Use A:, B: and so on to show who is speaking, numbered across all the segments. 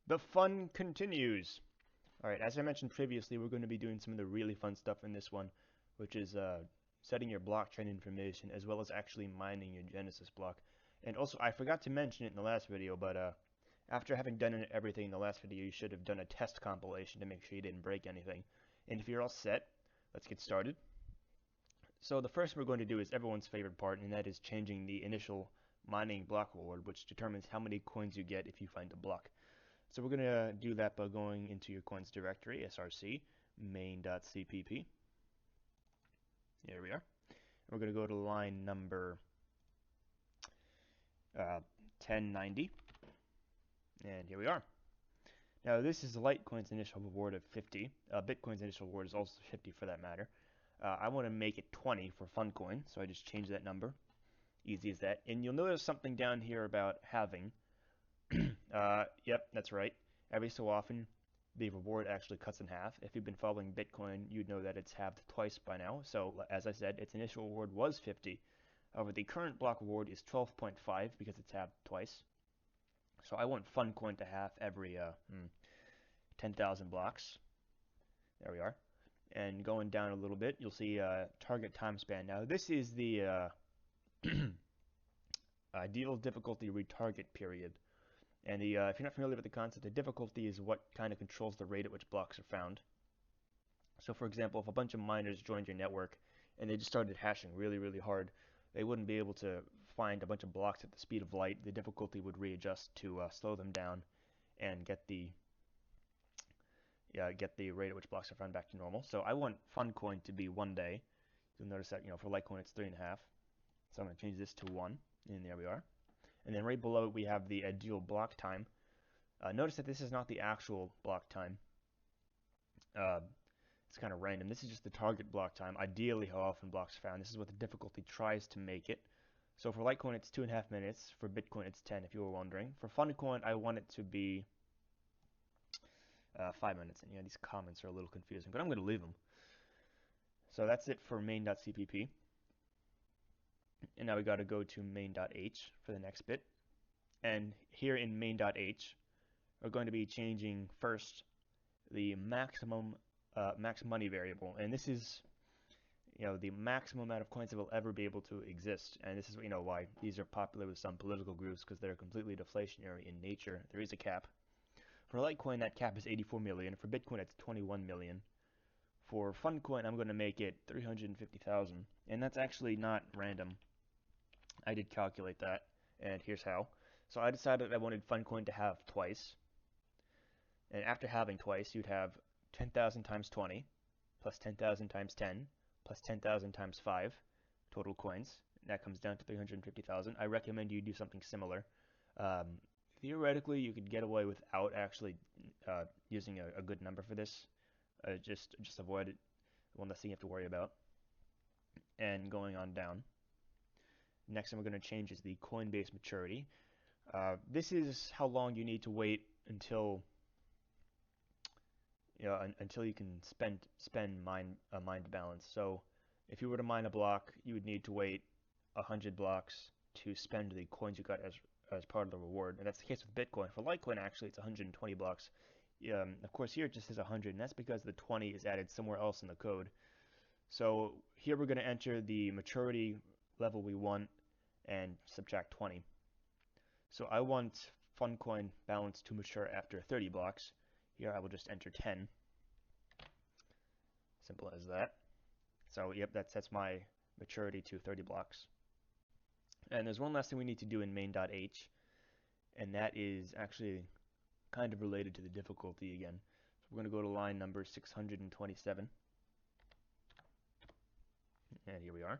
A: The fun continues. All right, as I mentioned previously, we're going to be doing some of the really fun stuff in this one, which is setting your blockchain information as well as actually mining your Genesis block. And also, I forgot to mention it in the last video, but after having done everything in the last video, you should have done a test compilation to make sure you didn't break anything. And if you're all set, let's get started. So the first we're going to do is everyone's favorite part, and that is changing the initial mining block reward, which determines how many coins you get if you find a block. So we're going to do that by going into your coins directory, src, main.cpp. Here we are. We're going to go to line number 1090, and here we are. Now this is Litecoin's initial reward of 50. Bitcoin's initial reward is also 50 for that matter. I want to make it 20 for Funcoin, so I just change that number. Easy as that. And you'll notice something down here about halving. Yep, that's right. Every so often, the reward actually cuts in half. If you've been following Bitcoin, you'd know that it's halved twice by now. So, as I said, its initial reward was 50. However, the current block reward is 12.5 because it's halved twice. So I want Funcoin to halve every 10,000 blocks. There we are. And going down a little bit, you'll see target time span. Now, this is the ideal difficulty retarget period. And if you're not familiar with the concept, the difficulty is what kind of controls the rate at which blocks are found. So for example, if a bunch of miners joined your network and they just started hashing really, really hard, they wouldn't be able to find a bunch of blocks at the speed of light. The difficulty would readjust to slow them down and get the rate at which blocks are found back to normal. So I want Funcoin to be 1 day. You'll notice that for Litecoin it's 3.5. So I'm going to change this to 1, and there we are. And then right below it we have the ideal block time. Notice that this is not the actual block time. It's kind of random. This is just the target block time. Ideally, how often blocks are found. This is what the difficulty tries to make it. So for Litecoin, it's 2.5 minutes. For Bitcoin, it's 10, if you were wondering. For Funcoin, I want it to be 5 minutes. And these comments are a little confusing, but I'm going to leave them. So that's it for main.cpp. And now we got to go to main.h for the next bit. And here in main.h, we're going to be changing first the maximum max money variable, and this is the maximum amount of coins that will ever be able to exist. And this is why these are popular with some political groups, because they're completely deflationary in nature. There is a cap. For Litecoin, that cap is 84 million. For Bitcoin, it's 21 million. For Funcoin, I'm going to make it 350,000, and that's actually not random. I did calculate that, and here's how. So I decided I wanted Funcoin to have twice, and after having twice, you'd have 10,000 times 20, plus 10,000 times 10, plus 10,000 times 5 total coins. And that comes down to 350,000. I recommend you do something similar. Theoretically, you could get away without actually using a good number for this. Just avoid it, one less thing you have to worry about. And going on down. Next thing we're going to change is the Coinbase maturity. This is how long you need to wait until until you can spend mined balance. So if you were to mine a block, you would need to wait 100 blocks to spend the coins you got as part of the reward. And that's the case with Bitcoin. For Litecoin, actually, it's 120 blocks. Of course, here it just says 100, and that's because the 20 is added somewhere else in the code. So here we're going to enter the maturity level we want and subtract 20. So I want Funcoin balance to mature after 30 blocks. Here I will just enter 10. Simple as that. So yep, that sets my maturity to 30 blocks. And there's one last thing we need to do in main.h, and that is actually kind of related to the difficulty again. So we're going to go to line number 627. And here we are.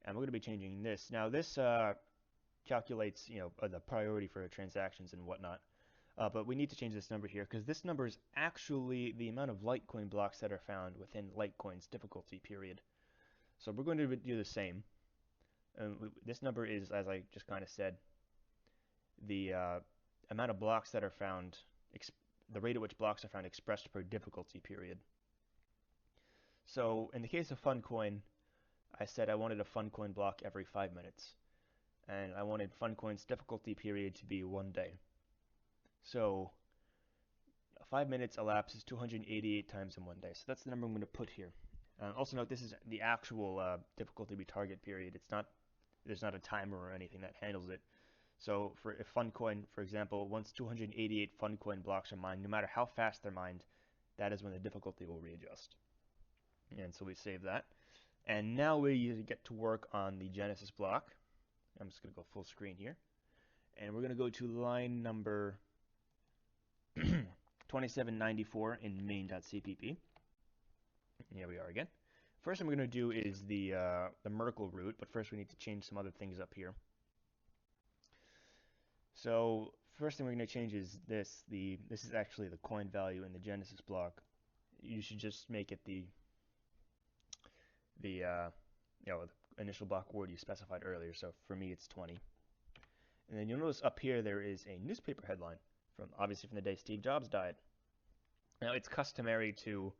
A: And we're going to be changing this. Now this calculates the priority for transactions and whatnot. But we need to change this number here because this number is actually the amount of Litecoin blocks that are found within Litecoin's difficulty period. So we're going to do the same. This number is, as I just kind of said, the amount of blocks that are found, the rate at which blocks are found expressed per difficulty period. So in the case of Funcoin, I said I wanted a Funcoin block every 5 minutes. And I wanted Funcoin's difficulty period to be 1 day. So 5 minutes elapses 288 times in one day. So that's the number I'm going to put here. Also note this is the actual difficulty we target period. There's not a timer or anything that handles it. So for a FunCoin, for example, once 288 FunCoin blocks are mined, no matter how fast they're mined, that is when the difficulty will readjust. And so we save that. And now we get to work on the Genesis block. I'm just going to go full screen here. And we're going to go to line number 2794 in main.cpp. Here we are again. First thing we're going to do is the Merkle root, but first we need to change some other things up here. So first thing we're going to change is this. This is actually the coin value in the Genesis block. You should just make it the initial block word you specified earlier. So for me, it's 20. And then you'll notice up here there is a newspaper headline obviously from the day Steve Jobs died. Now it's customary to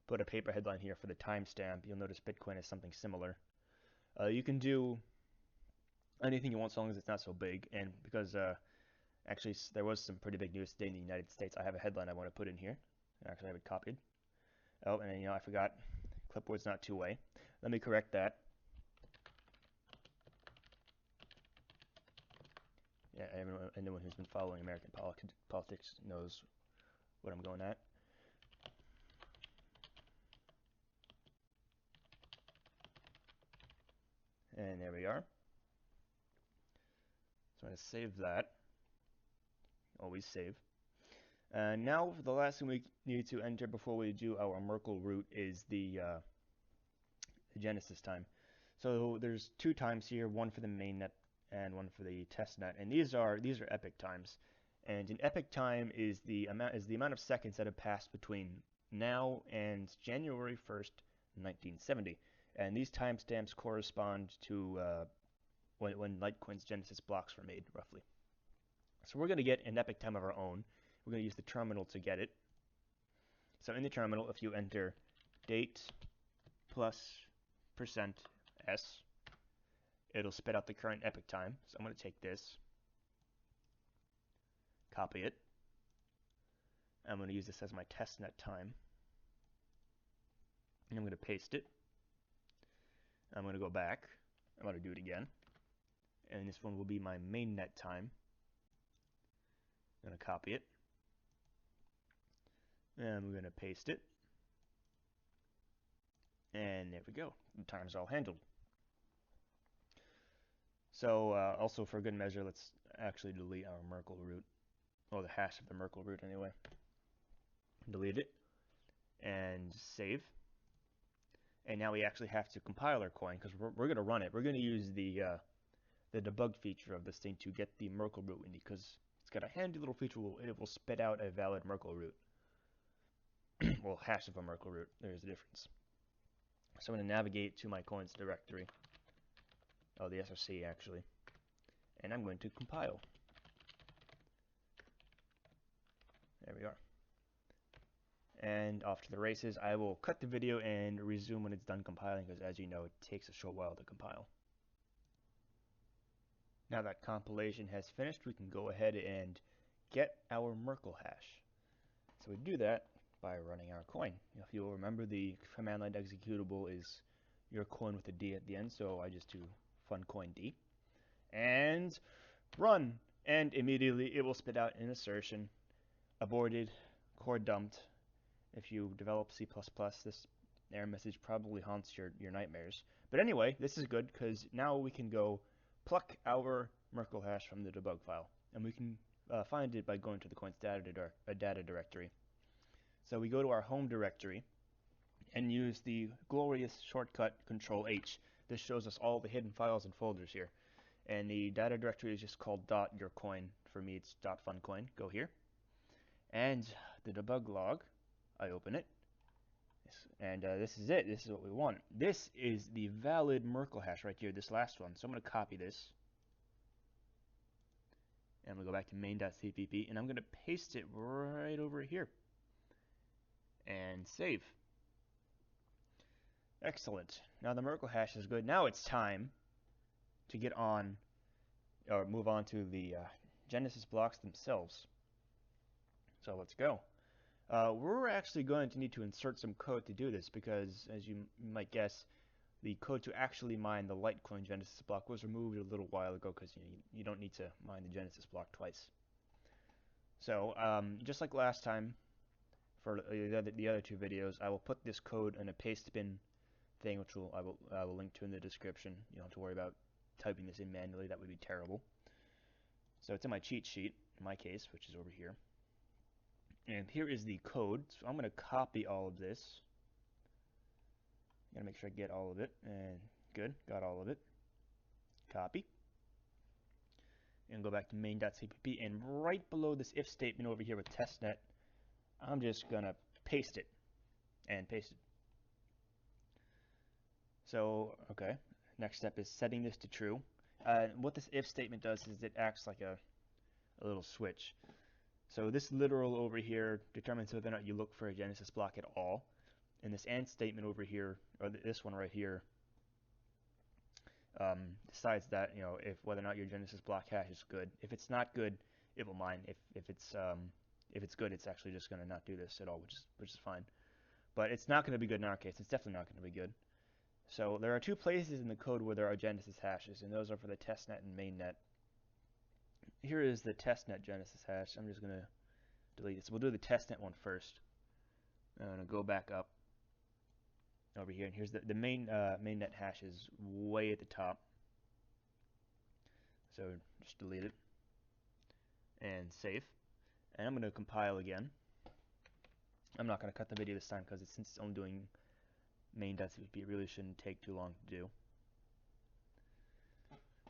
A: put a paper headline here for the timestamp. You'll notice Bitcoin is something similar. You can do anything you want so long as it's not so big. And because actually there was some pretty big news today in the United States, I have a headline I want to put in here. I actually have it copied. Oh, and I forgot. Clipboard's not two-way. Let me correct that. Yeah, anyone who's been following American politics knows what I'm going at. And there we are. So I'm going to save that. Always save. Now, the last thing we need to enter before we do our Merkle root is the Genesis time. So there's 2 times here, one for the mainnet and one for the testnet, and these are epic times. And an epic time is the amount of seconds that have passed between now and January 1st, 1970. And these timestamps correspond to when Litecoin's Genesis blocks were made, roughly. So we're going to get an epic time of our own. We're going to use the terminal to get it. So in the terminal, if you enter date plus %s, it'll spit out the current epic time. So I'm going to take this, copy it. I'm going to use this as my testnet time. And I'm going to paste it. I'm going to go back. I'm going to do it again. And this one will be my mainnet time. I'm going to copy it. And I'm going to paste it. And there we go. The time's all handled. So also for good measure, let's actually delete our Merkle root. Or the hash of the Merkle root anyway. Delete it. And save. And now we actually have to compile our coin because we're going to run it. We're going to use the debug feature of this thing to get the Merkle root in, because it's got a handy little feature. It will spit out a valid Merkle root. Well, hash of a Merkle root. There's a difference. So I'm going to navigate to my coins directory. Oh, the SRC actually. And I'm going to compile. There we are. And off to the races. I will cut the video and resume when it's done compiling, because as you know, it takes a short while to compile. Now that compilation has finished, we can go ahead and get our Merkle hash. So we do that by running our coin. If you'll remember, the command line executable is your coin with a D at the end, so I just do funcoind and run, and immediately it will spit out an assertion: aborted, core dumped. If you develop C++, this error message probably haunts your nightmares. But anyway, this is good because now we can go pluck our Merkle hash from the debug file, and we can find it by going to the coin's data directory. So we go to our home directory and use the glorious shortcut Control-H. This shows us all the hidden files and folders here. And the data directory is just called .yourcoin. For me, it's .funcoin. Go here. And the debug log, I open it. And this is it. This is what we want. This is the valid Merkle hash right here, this last one. So I'm going to copy this. And I'm going to go back to main.cpp, and I'm going to paste it right over here. And save. Excellent. Now the Merkle hash is good. Now it's time to get on, or move on to the Genesis blocks themselves. So let's go. We're actually going to need to insert some code to do this because, as you might guess, the code to actually mine the Litecoin Genesis block was removed a little while ago because you don't need to mine the Genesis block twice. So, just like last time for the other two videos, I will put this code in a paste bin thing, which I will link to in the description. You don't have to worry about typing this in manually. That would be terrible. So it's in my cheat sheet, in my case, which is over here. And here is the code. So I'm going to copy all of this. Gotta make sure I get all of it. And good, got all of it. Copy. And go back to main.cpp. And right below this if statement over here with testnet, I'm just gonna paste it. And paste it. So, okay. Next step is setting this to true. What this if statement does is it acts like a little switch. So this literal over here determines whether or not you look for a Genesis block at all. And this AND statement over here, or this one right here, decides that, if whether or not your Genesis block hash is good. If it's not good, it will mine. If it's good, it's actually just going to not do this at all, which is fine. But it's not going to be good in our case. It's definitely not going to be good. So there are two places in the code where there are Genesis hashes, and those are for the testnet and mainnet. Here is the testnet Genesis hash. I'm just going to delete it. So we'll do the testnet one first. I'm going to go back up over here, and here's the mainnet hash is way at the top. So just delete it and save. And I'm going to compile again. I'm not going to cut the video this time because since it's only doing main.cpp, it really shouldn't take too long to do.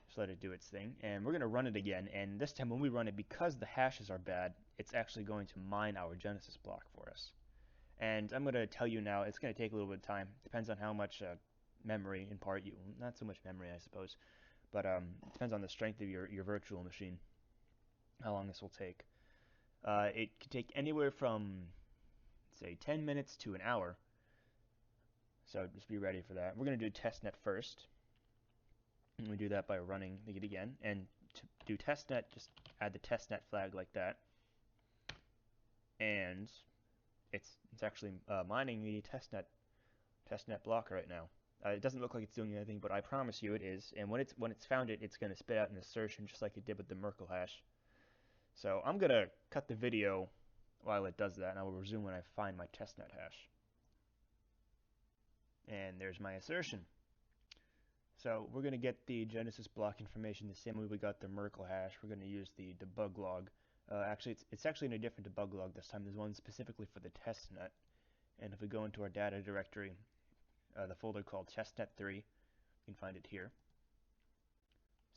A: Just let it do its thing. And we're going to run it again. And this time when we run it, because the hashes are bad, it's actually going to mine our Genesis block for us. And I'm going to tell you now, it's going to take a little bit of time. Depends on how much memory, in part, not so much memory, I suppose, but it depends on the strength of your virtual machine, how long this will take. It could take anywhere from, say, 10 minutes to an hour. So just be ready for that. We're going to do testnet first. And we do that by running it again. And to do testnet, just add the testnet flag like that. And it's actually mining the testnet block right now. It doesn't look like it's doing anything, but I promise you it is. And when it's found it, it's going to spit out an assertion just like it did with the merkle hash. So I'm going to cut the video while it does that, and I will resume when I find my testnet hash. And there's my assertion. So we're going to get the Genesis block information the same way we got the merkle hash. We're going to use the debug log. Actually, it's actually in a different debug log this time. There's one specifically for the testnet. And if we go into our data directory, the folder called testnet3, you can find it here.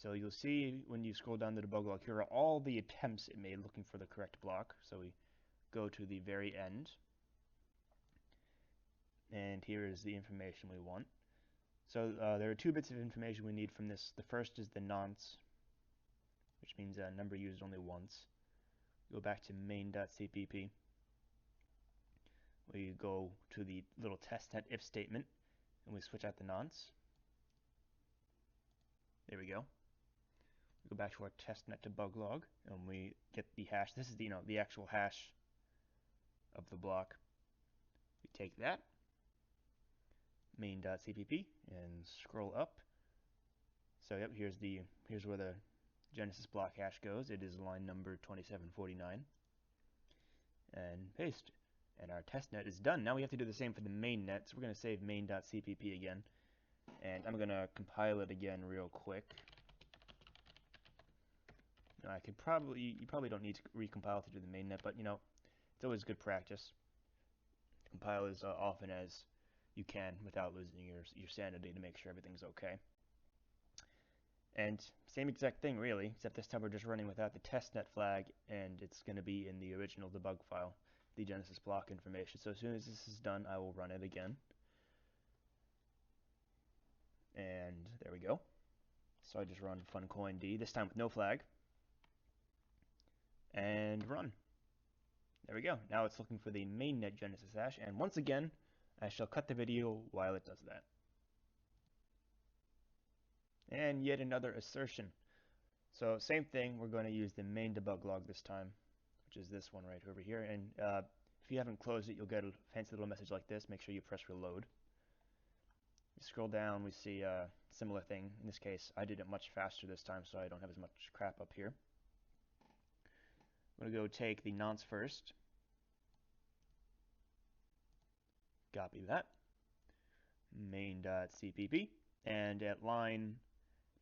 A: So you'll see when you scroll down the debug log, here are all the attempts it made looking for the correct block. So we go to the very end. And here is the information we want. So there are two bits of information we need from this. The first is the nonce, which means number used only once. Go back to main.cpp. We go to the little testnet if statement, and we switch out the nonce. There we go. We go back to our testnet debug log, and we get the hash. This is the actual hash of the block. We take that, main.cpp, and scroll up. So yep, here's where the Genesis block hash goes. It is line number 2749. And paste. And our testnet is done. Now we have to do the same for the mainnet. So we're going to save main.cpp again. And I'm going to compile it again real quick. Now you probably don't need to recompile to do the mainnet, but it's always good practice. Compile as often as you can without losing your sanity to make sure everything's okay. And same exact thing really, except this time we're just running without the testnet flag, and it's going to be in the original debug file, the Genesis block information. So as soon as this is done, I will run it again. And there we go. So I just run funcoind, this time with no flag. And run. There we go. Now it's looking for the mainnet Genesis hash, and once again, I shall cut the video while it does that. And yet another assertion. So same thing, we're going to use the main debug log this time, which is this one right over here. And If you haven't closed it, you'll get a fancy little message like this. Make sure you press reload. You scroll down, we see a similar thing. In this case, I did it much faster this time, so I don't have as much crap up here. I'm going to go take the nonce first. Copy that. Main.cpp. And at line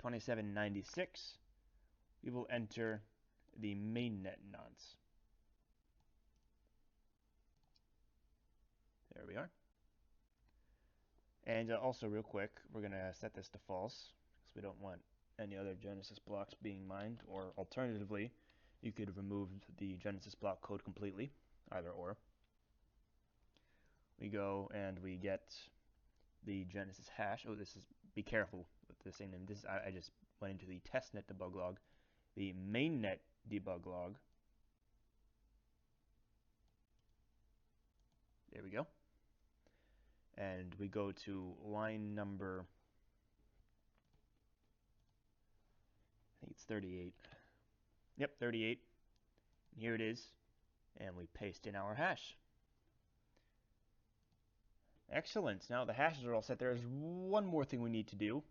A: 2796, we will enter the mainnet nonce. There we are. And also real quick, we're going to set this to false because we don't want any other Genesis blocks being mined, or alternatively, you could remove the Genesis block code completely, either or. We go and we get the Genesis hash. Oh, this is, be careful with this thing. And this, I just went into the testnet debug log, the mainnet debug log. There we go. And we go to line number, I think it's 38. Yep, 38. And here it is. And we paste in our hash. Excellent. Now the hashes are all set. There's one more thing we need to do,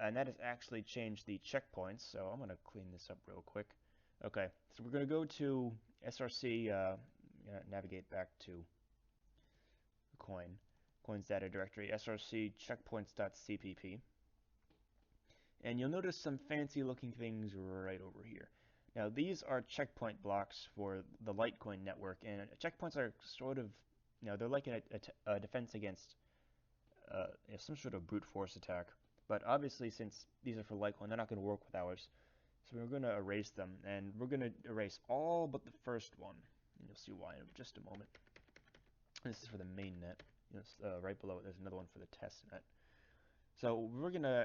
A: and that is actually change the checkpoints. So I'm going to clean this up real quick. Okay, so we're going to go to src, navigate back to coins data directory, src checkpoints.cpp, and you'll notice some fancy looking things right over here. Now these are checkpoint blocks for the Litecoin network, and checkpoints are sort of, they're like a defense against some sort of brute force attack. But obviously, since these are for Litecoin, they're not going to work with ours. So we're going to erase them, and we're going to erase all but the first one. And you'll see why in just a moment. This is for the mainnet. Right below it, there's another one for the testnet. So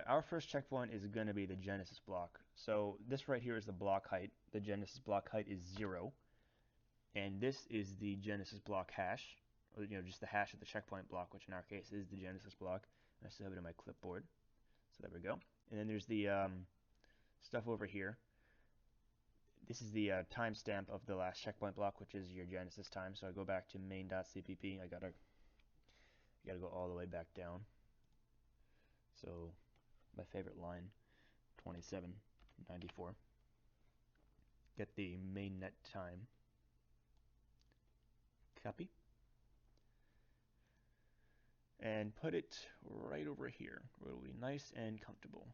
A: our first checkpoint is going to be the Genesis block. So this right here is the block height. The Genesis block height is 0. And this is the Genesis block hash, or just the hash of the checkpoint block, which in our case is the Genesis block. I still have it in my clipboard. So there we go. And then there's the stuff over here. This is the timestamp of the last checkpoint block, which is your Genesis time. So I go back to main.cpp. I gotta go all the way back down. So my favorite line, 2794. Get the mainnet time. Copy. And put it right over here, where it'll be nice and comfortable.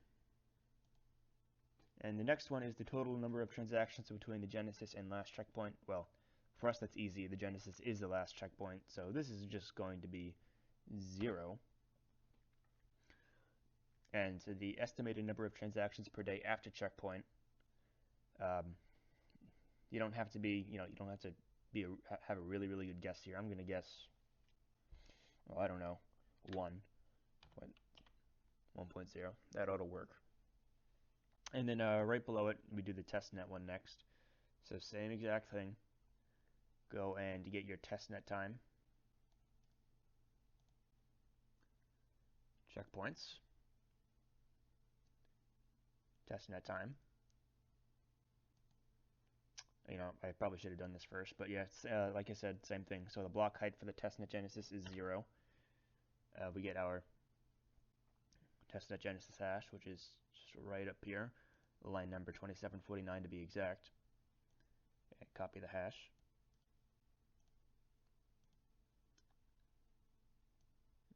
A: And the next one is the total number of transactions between the Genesis and last checkpoint. Well, for us that's easy. The Genesis is the last checkpoint, so this is just going to be 0. And so the estimated number of transactions per day after checkpoint. You don't have to be, you don't have to have a really, really good guess here. I'm going to guess, well, I don't know, 1.0. That ought to work. And then right below it, we do the testnet one next. So same exact thing. Go and get your testnet time. Checkpoints. Testnet time. I probably should have done this first, but yeah, it's, like I said, same thing. So the block height for the testnet Genesis is 0. We get our testnet Genesis hash, which is just right up here, line number 2749 to be exact. And copy the hash.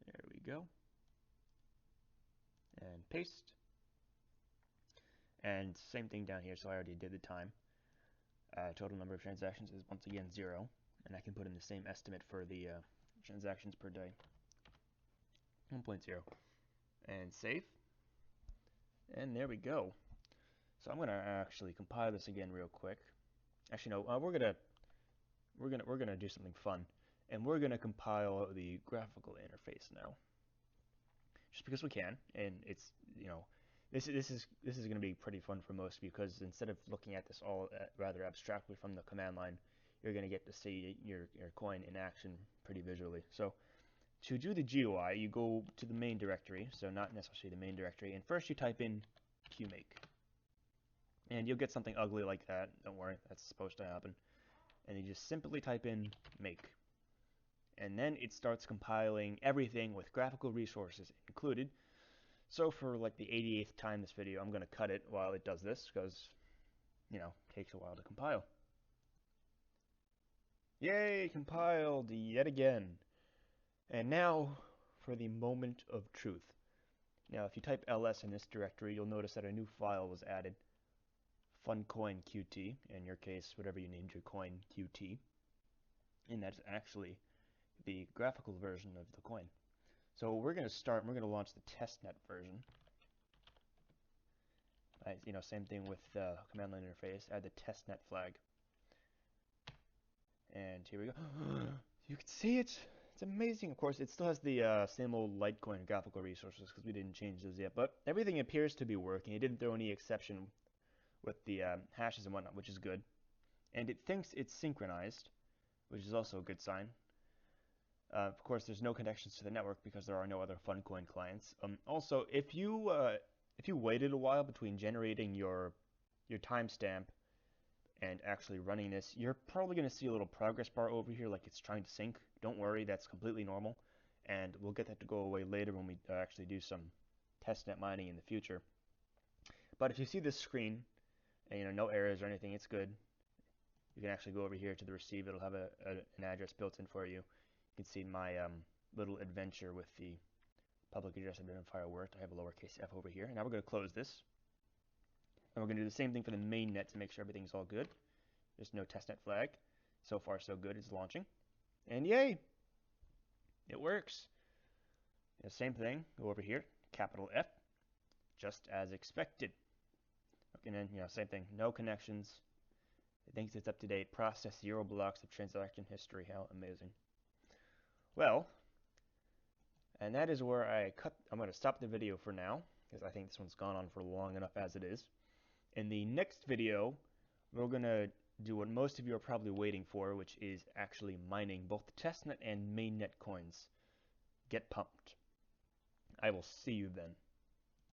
A: There we go. And paste. And same thing down here, so I already did the time. Total number of transactions is once again 0, and I can put in the same estimate for the transactions per day. 1.0. And save. And there we go. So I'm gonna actually compile this again real quick. Actually, no, we're gonna do something fun, and we're gonna compile the graphical interface now, just because we can, and it's this is gonna be pretty fun for most, because instead of looking at this all rather abstractly from the command line, you're gonna get to see your coin in action pretty visually. So to do the GUI, you go to the main directory, so not necessarily the main directory, and first you type in qmake. And you'll get something ugly like that. Don't worry, that's supposed to happen. And you just simply type in make. and then it starts compiling everything with graphical resources included. So for like the 88th time this video, I'm going to cut it while it does this because, you know, it takes a while to compile. Yay, compiled yet again. And now for the moment of truth. Now, if you type ls in this directory, you'll notice that a new file was added, funcoinqt, in your case, whatever you named your coin, qt. And that's actually the graphical version of the coin. So we're going to launch the testnet version. You know, same thing with the command line interface, add the testnet flag. And here we go. You can see it. It's amazing. Of course, it still has the same old Litecoin graphical resources because we didn't change those yet. But everything appears to be working. It didn't throw any exception with the hashes and whatnot, which is good. And it thinks it's synchronized, which is also a good sign. Of course, there's no connections to the network because there are no other Funcoin clients. Also, if you waited a while between generating your timestamp and actually running this, you're probably going to see a little progress bar over here like it's trying to sync. Don't worry, that's completely normal, and we'll get that to go away later when we actually do some testnet mining in the future. But if you see this screen, and no errors or anything, it's good. You can actually go over here to the receive. It'll have an address built in for you. You can see my little adventure with the public address identifier worked. I have a lowercase f over here. Now we're going to close this. And we're going to do the same thing for the mainnet to make sure everything's all good. There's no testnet flag. So far, so good. It's launching. And yay! It works. The same thing. Go over here. Capital F. Just as expected. And then, same thing. No connections. It thinks it's up to date. Process 0 blocks of transaction history. How amazing. Well, and that is where I'm going to stop the video for now, because I think this one's gone on for long enough as it is. In the next video, we're going to do what most of you are probably waiting for, which is actually mining both the testnet and mainnet coins. Get pumped. I will see you then.